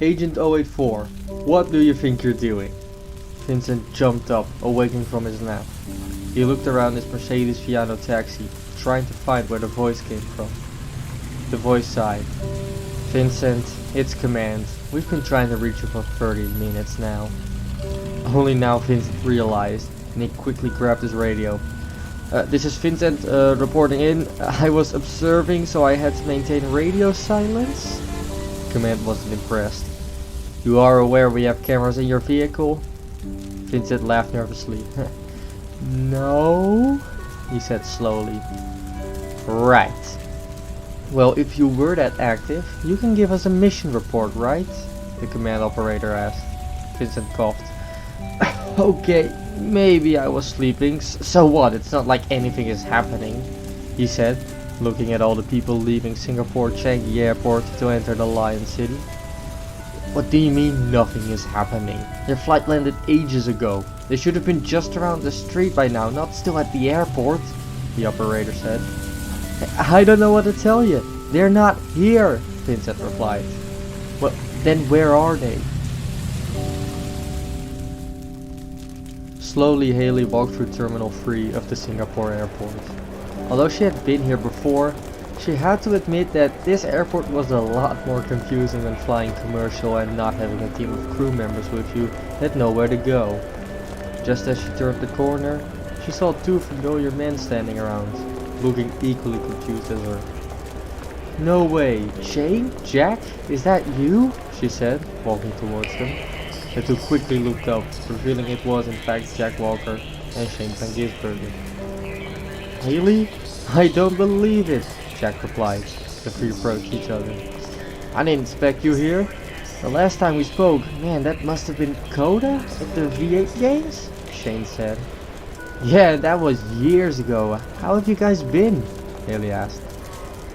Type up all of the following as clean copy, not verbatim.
Agent 084, what do you think you're doing? Vincent jumped up, awaking from his nap. He looked around his Mercedes Fiano taxi, trying to find where the voice came from. The voice sighed. Vincent, it's command. We've been trying to reach you for 30 minutes now. Only now Vincent realized, and he quickly grabbed his radio. This is Vincent reporting in. I was observing, so I had to maintain radio silence. Command wasn't impressed. You are aware we have cameras in your vehicle? Vincent laughed nervously. No, he said slowly. Right. Well, if you were that active, you can give us a mission report, right? The command operator asked. Vincent coughed. Okay, maybe I was sleeping. So what? It's not like anything is happening, he said, looking at all the people leaving Singapore Changi Airport to enter the Lion City. What do you mean nothing is happening? Their flight landed ages ago. They should have been just around the street by now, not still at the airport, the operator said. I don't know what to tell you. They're not here, Vincent replied. Well, then where are they? Slowly Haley walked through Terminal 3 of the Singapore airport. Although she had been here before, she had to admit that this airport was a lot more confusing than flying commercial and not having a team of crew members with you that know where to go. Just as she turned the corner, she saw two familiar men standing around, looking equally confused as her. No way, Shane? Jack? Is that you? She said, walking towards them. The two quickly looked up, revealing it was in fact Jack Walker and Shane Van Gisbergen. Haley? I don't believe it, Jack replied. The three approached each other. I didn't expect you here. The last time we spoke, man, that must have been Coda at the V8 games? Shane said. Yeah, that was years ago. How have you guys been? Haley asked.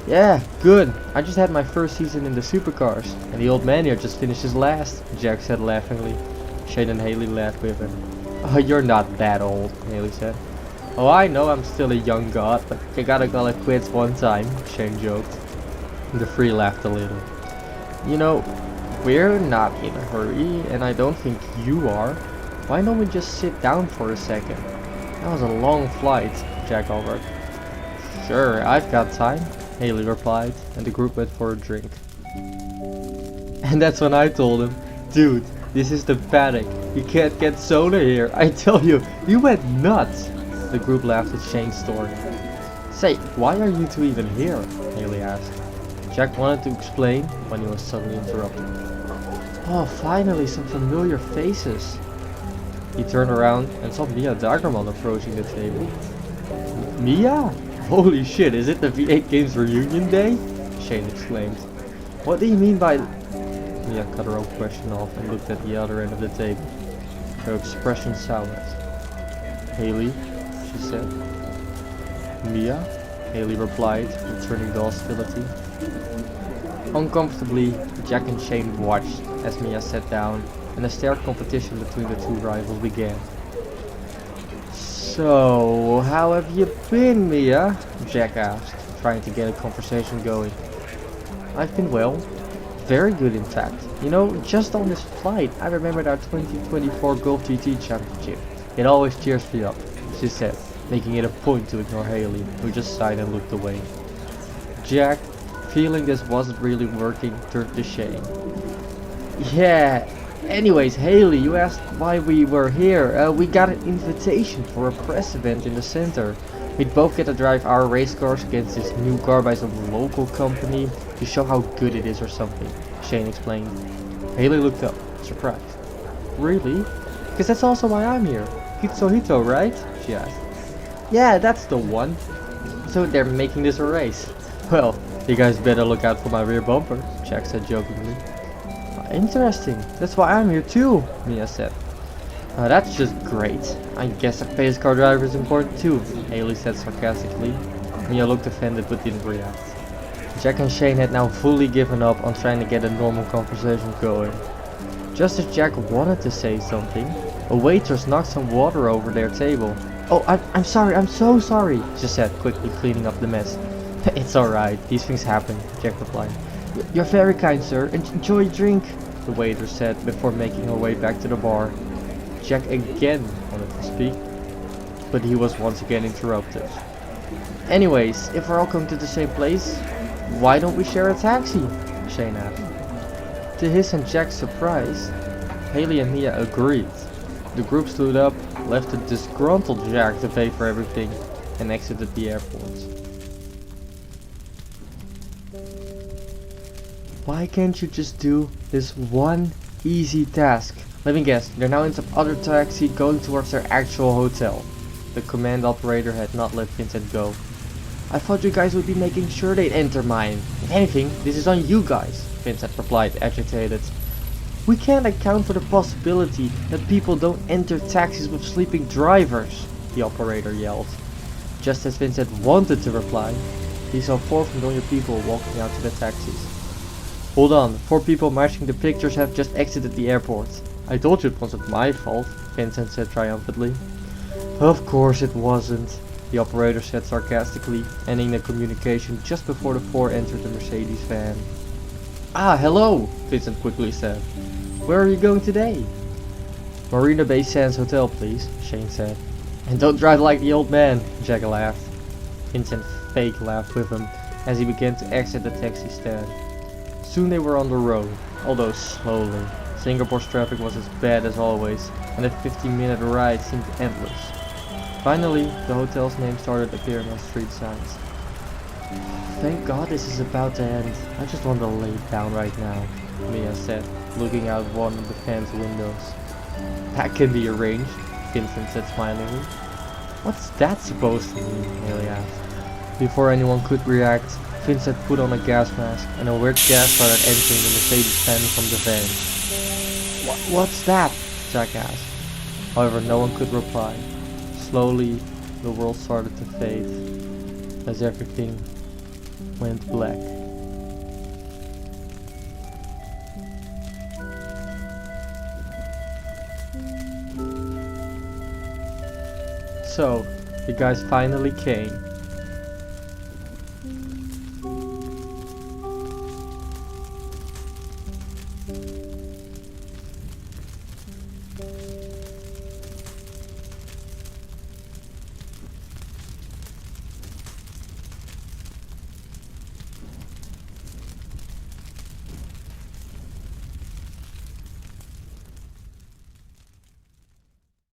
Yeah, good. I just had my first season in the supercars, and the old man here just finished his last, Jack said laughingly. Shane and Haley laughed with him. Oh, you're not that old, Haley said. Oh, I know I'm still a young god, but you gotta call it quits one time, Shane joked. The three laughed a little. You know, we're not in a hurry, and I don't think you are. Why don't we just sit down for a second? That was a long flight, Jack offered. Sure, I've got time, Haley replied, and the group went for a drink. And that's when I told him, dude, this is the paddock. You can't get soda here. I tell you, you went nuts. The group laughed at Shane's story. Say, why are you two even here? Haley asked. Jack wanted to explain when he was suddenly interrupted. Oh, finally some familiar faces. He turned around and saw Mia Dagerman approaching the table. Mia? Holy shit, is it the V8 Games reunion day? Shane exclaimed. What do you mean by... Mia cut her own question off and looked at the other end of the table. Her expression soured. Haley, she said. Mia? Haley replied, returning the hostility. Uncomfortably, Jack and Shane watched as Mia sat down and a stared competition between the two rivals began. So, how have you been, Mia? Jack asked, trying to get a conversation going. I've been well. Very good, in fact. You know, just on this flight, I remembered our 2024 Golf GT Championship. It always cheers me up, she said, making it a point to ignore Haley, who just sighed and looked away. Jack, feeling this wasn't really working, turned to Shane. Yeah, anyways, Haley, you asked why we were here. We got an invitation for a press event in the center. We'd both get to drive our race cars against this new car by some local company to show how good it is or something, Shane explained. Haley looked up, surprised. Really? Because that's also why I'm here. Hito, right? She asked. Yeah, that's the one. So they're making this a race. Well, you guys better look out for my rear bumper, Jack said jokingly. Interesting, that's why I'm here too, Mia said. That's just great. I guess a pace car driver is important too, Haley said sarcastically. Mia looked offended but didn't react. Jack and Shane had now fully given up on trying to get a normal conversation going. Just as Jack wanted to say something, a waitress knocked some water over their table. Oh, I'm sorry, I'm so sorry, she said, quickly cleaning up the mess. It's alright, these things happen, Jack replied. You're very kind, sir. Enjoy your drink, the waiter said before making her way back to the bar. Jack again wanted to speak, but he was once again interrupted. Anyways, if we're all going to the same place, why don't we share a taxi? Shane asked. To his and Jack's surprise, Haley and Mia agreed. The group stood up, left the disgruntled Jack to pay for everything, and exited the airport. Why can't you just do this one easy task? Let me guess, they're now in some other taxi going towards their actual hotel. The command operator had not let Vincent go. I thought you guys would be making sure they'd enter mine. If anything, this is on you guys, Vincent replied, agitated. We can't account for the possibility that people don't enter taxis with sleeping drivers, the operator yelled. Just as Vincent wanted to reply, he saw 4 familiar people walking out to the taxis. Hold on, 4 people matching the pictures have just exited the airport. I told you it wasn't my fault, Vincent said triumphantly. Of course it wasn't, the operator said sarcastically, ending the communication just before the 4 entered the Mercedes van. Ah, hello, Vincent quickly said. Where are you going today? Marina Bay Sands Hotel, please, Shane said. And don't drive like the old man, Jack laughed. Vincent fake laughed with him as he began to exit the taxi stand. Soon they were on the road, although slowly. Singapore's traffic was as bad as always, and the 15-minute ride seemed endless. Finally, the hotel's name started appearing on street signs. Thank God this is about to end. I just want to lay down right now, Mia said, looking out one of the van's windows. That can be arranged, Vincent said smilingly. What's that supposed to mean? Haley asked. Before anyone could react, Vincent put on a gas mask and a weird gas started entering the Mercedes van from the van. What's that? Jack asked. However, no one could reply. Slowly, the world started to fade as everything went black. So, the guys finally came.